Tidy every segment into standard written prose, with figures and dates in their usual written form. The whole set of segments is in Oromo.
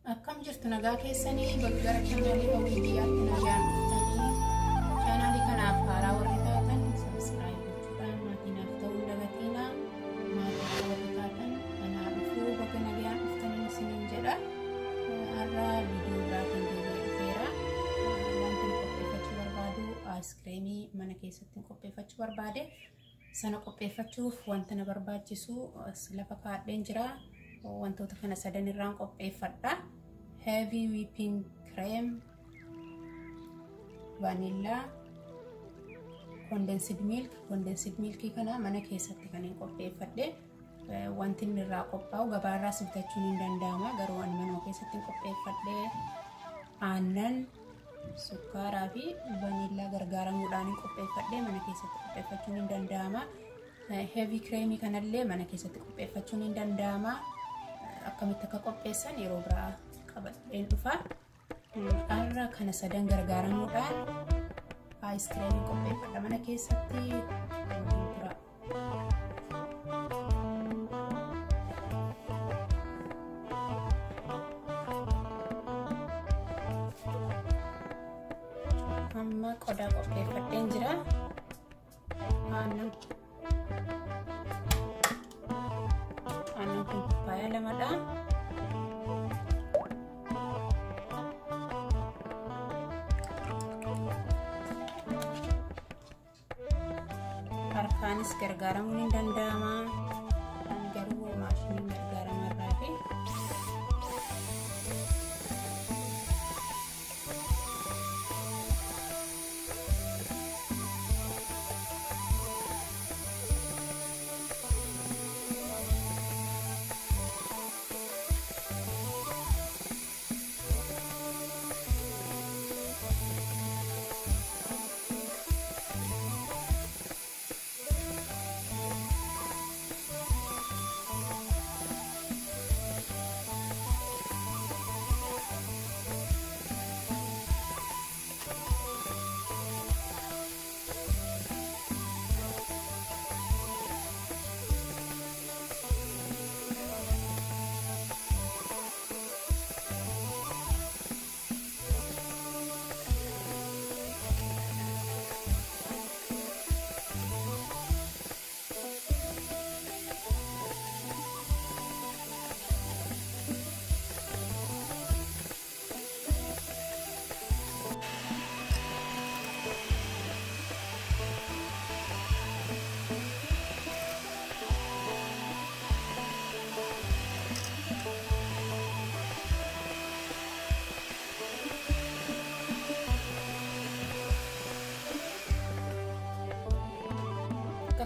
Akkam jirtu nagaa keessanii gara chaanaalii hawwii biyyaatti nagaan dhuftanii chaanaalii kanaaf haaraa warri taatan subscribe gochuudhaan maatiinaaf ta'uu dagatiinaa maatii warri taatan kanaa dhufuu bakka nagaan dhuftanii isiniin jedha. Har'a viidiyoo biraatiin deebi'ee dhufeera. Wanti qopheeffachuu barbaadu aayiskiriimii mana keessatti qopheeffachuu barbaade sana qopheeffachuuf wanta na barbaachisu lafa kaadheen jira. Wantoota kana sadan irraan qopheeffadha. Heavy whipping cream, vanilla, condensed milk kana mana keessatti kan qopheeffadhe. Wanti inni irraa qophaa'u gabaarraas bitachuun hin danda'ama, garuu ani manuma keessatti qopheeffadhe. Aannan, sukkaaraa fi vanilla gargaaramuudhaan qopheeffadhe mana keessatti qopheeffachuun hin danda'ama. Heavy cream kanallee mana keessatti qopheeffachuun hin danda'ama. Akkamitti akka qopheessan yeroo biraa qabadheen dhufa. Har'a kana sadan gargaaramuudhaan aayiskiriimii qopheeffadha mana keessatti. Amma qodaa qopheeffadheen jira. Aannan kun kuppaaya lamadha. Harkaanis gargaaramuun hin danda'ama. Garuu maashiniin gargaaramarraafi.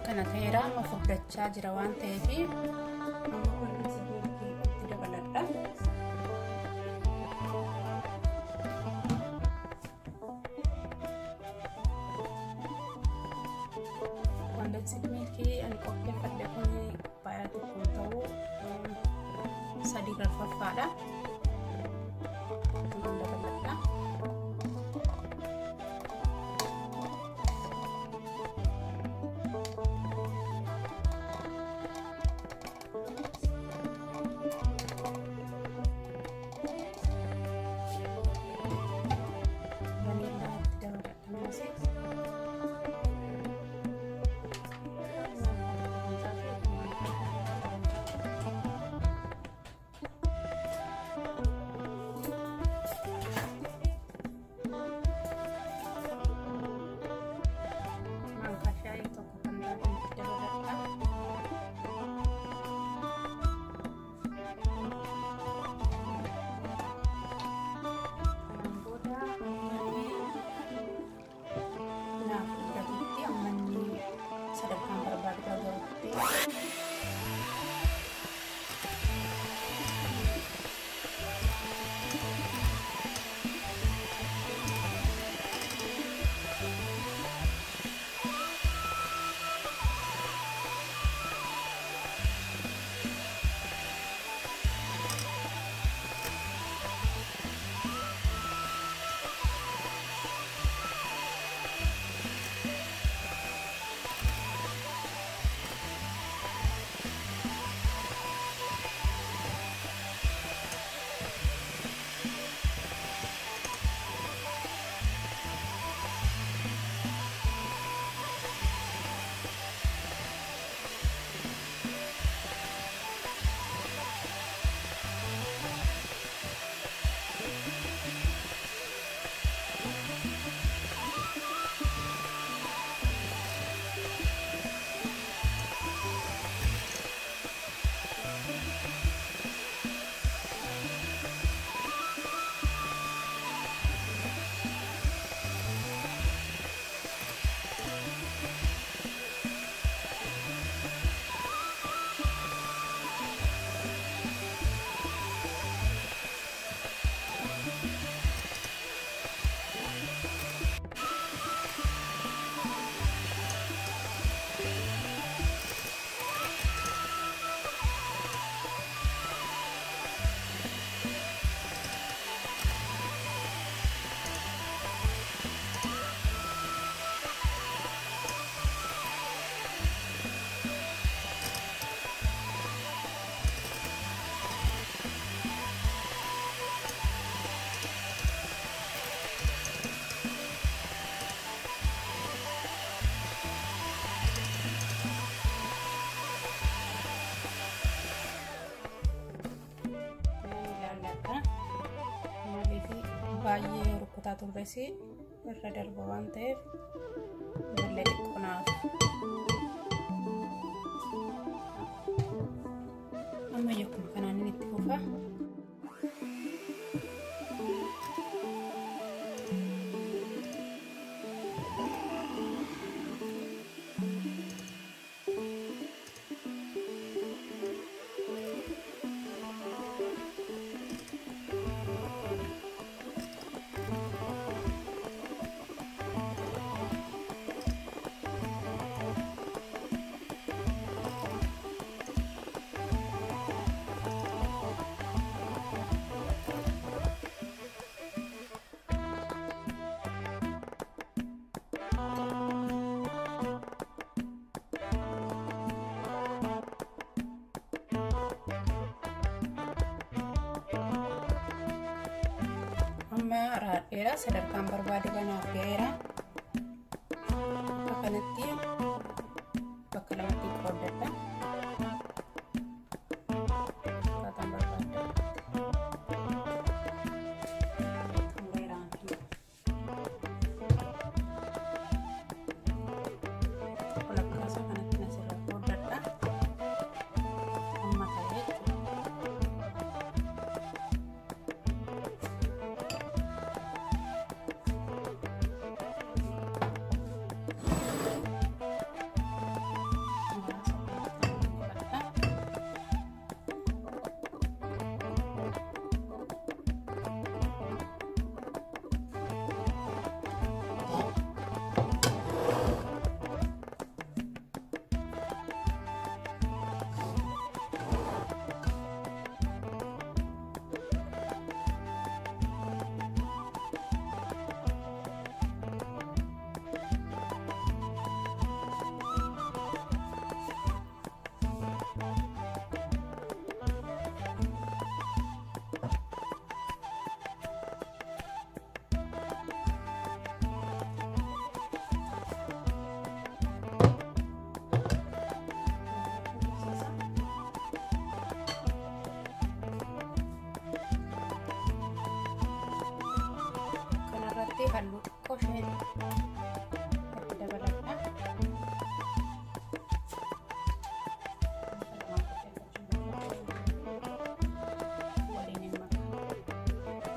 Kana ta'eera amma furdachaa jira waan ta'eef itti dabaladha. Condensed milk ani qopheeffadhe kun baay'ee tokko ta'uu 3 rafaffaadha. Dabaladha. baay'ee rukkutaa turresi irra darba waan ta'eef illee xiqqoonaaf amma jechuun kanaan inni itti fufa. Raadheera sadarkaan barbaade kanaaf ga'eera. Akka kanatti bakka lamatti qoodadha. Akkaataan barbaade. Walakkaasa kanatti asirra qoodadha. Amma ta'ee halluu xiqqoo ishee itti dabaladha. Waliin hin makaa.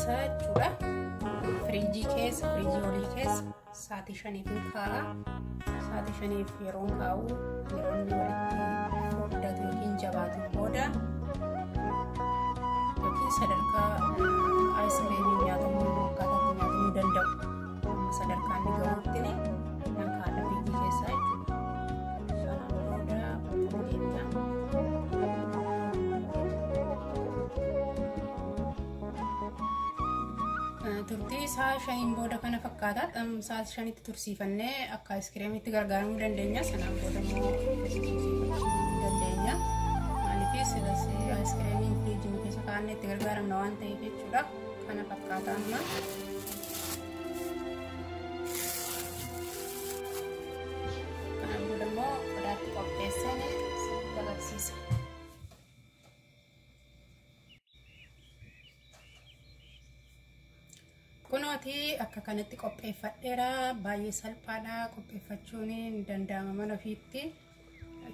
Jechuudha. Firiijii olii keessa sa'aatii 5 kaa'a. Sa'aatii 5 yeroo kaa'u yeroo inni walitti furdatu yookiin jabaatu booda yookiin sadarkaa aayisreemiin nyaatamuu akkaataa nyaatamuu danda'u sadarkaa inni gahuutti nan kaa'adha firiijii keessaa jechuudha. Sanaan booda deemna. Turtii isaa 5 booda kana fakkaata. Sa'aatii 5tti tursiifannee akka ayiskiriimitti gargaaramuu dandeenya. Sanaan booda immoo tursiifachuu dandeenya. Maaliifis ayiskiriimiin firiijii keessa kaa'annee itti gargaaramna waan ta'eef jechuudha. Kana fakkaata amma. Kanaan booda immoo qodaatti qopheessanii dabarsiisa. Kunooti akka kanatti qopheeffadheera. Baay'ee salphaadha. Qopheeffachuun ni danda'ama mana ofiitti.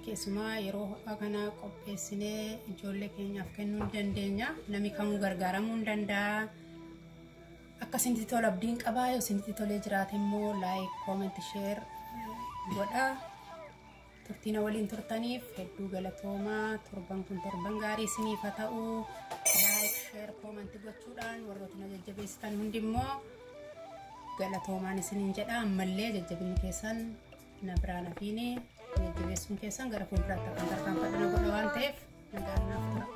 keessumaa yeroo kana qopheessinee ijoollee keenyaaf kennuu dandeenya. Namni kamuu gargaaramuu danda'a. Akka isinitti tolu abdiin qabaa. Yoo isinitti tolee jiraate immoo like, comment, share godhaa. Turtiin waliin turtaniif hedduu galatoomaa. Torban kun torban gaarii isiniif haa ta'u. Like, share, comment gochuudhaan warroota na jajjabeessitan hundi immoo galatoomaan isiniin jedha. Ammallee jajjabinni keessan na biraan hafiini. Jajjabeessuun keessan gara fuulduraatti akka tarkaanfadhu na godha waan ta'eef nagaan naaf tura.